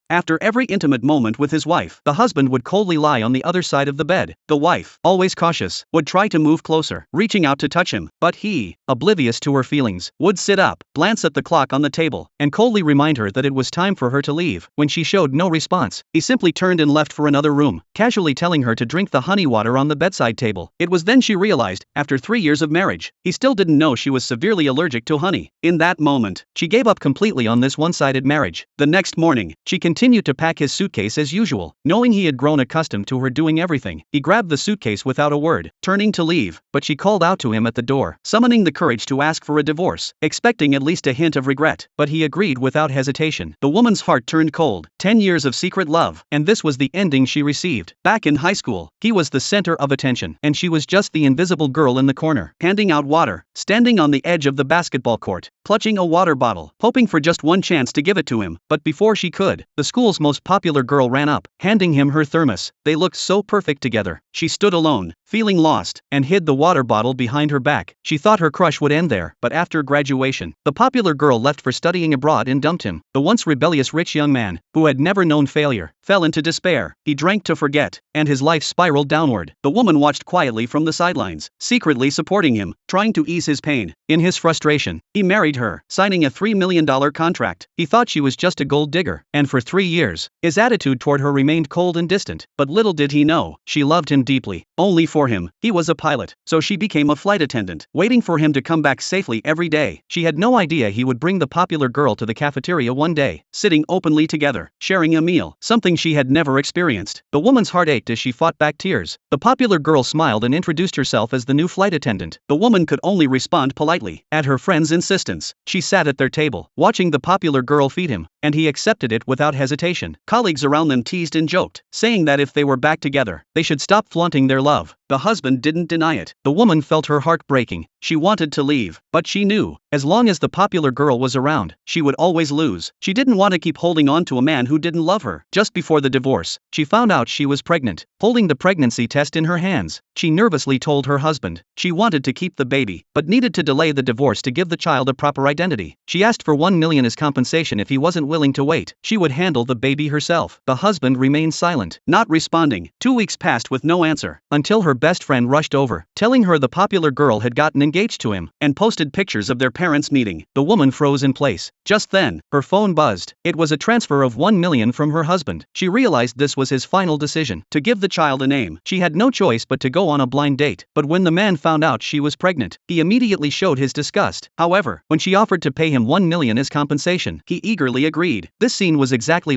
After every intimate moment with his wife, the husband would coldly lie on the other side of the bed. The wife, always cautious, would try to move closer, reaching out to touch him, but he, oblivious to her feelings, would sit up, glance at the clock on the table, and coldly remind her that it was time for her to leave. When she showed no response, he simply turned and left for another room, casually telling her to drink the honey water on the bedside table. It was then she realized, after 3 years of marriage, he still didn't know she was severely allergic to honey. In that moment, she gave up completely on this one-sided marriage. The next morning, she continued to pack his suitcase as usual, knowing he had grown accustomed to her doing everything. He grabbed the suitcase without a word, turning to leave, but she called out to him at the door, summoning the courage to ask for a divorce, expecting at least a hint of regret. But he agreed without hesitation. The woman's heart turned cold. 10 years of secret love, and this was the ending she received. Back in high school, he was the center of attention, and she was just the invisible girl in the corner, handing out water, standing on the edge of the basketball court, clutching a water bottle, hoping for just one chance to give it to him. But before she could, the school's most popular girl ran up, handing him her thermos. They looked so perfect together. She stood alone, feeling lost, and hid the water bottle behind her back. She thought her crush would end there, but after graduation, the popular girl left for studying abroad and dumped him. The once rebellious rich young man, who had never known failure, fell into despair. He drank to forget, and his life spiraled downward. The woman watched quietly from the sidelines, secretly supporting him, trying to ease his pain. In his frustration, he married her, signing a $3 million contract. He thought she was just a gold digger, and for 3 years, his attitude toward her remained cold and distant. But little did he know, she loved him deeply. Only for him, he was a pilot, so she became a flight attendant, waiting for him to come back safely every day. She had no idea he would bring the popular girl to the cafeteria one day, sitting openly together, sharing a meal, something she had never experienced. The woman's heart ached as she fought back tears. The popular girl smiled and introduced herself as the new flight attendant. The woman could only respond politely. At her friend's insistence, she sat at their table, watching the popular girl feed him, and he accepted it without hesitation. Colleagues around them teased and joked, saying that if they were back together, they should stop flaunting their love. The husband didn't deny it. The woman felt her heart breaking. She wanted to leave, but she knew, as long as the popular girl was around, she would always lose. She didn't want to keep holding on to a man who didn't love her. Just before the divorce, she found out she was pregnant. Holding the pregnancy test in her hands, she nervously told her husband. She wanted to keep the baby, but needed to delay the divorce to give the child a proper identity. She asked for $1 million as compensation if he wasn't willing to wait. She would handle the baby herself. The husband remained silent, not responding. 2 weeks passed with no answer, until her best friend rushed over, telling her the popular girl had gotten engaged to him, and posted pictures of their parents meeting. The woman froze in place. Just then, her phone buzzed. It was a transfer of $1 million from her husband. She realized this was his final decision, to give the child a name. She had no choice but to go on a blind date. But when the man found out she was pregnant, he immediately showed his disgust. However, when she offered to pay him $1 million as compensation, he eagerly agreed. This scene was exactly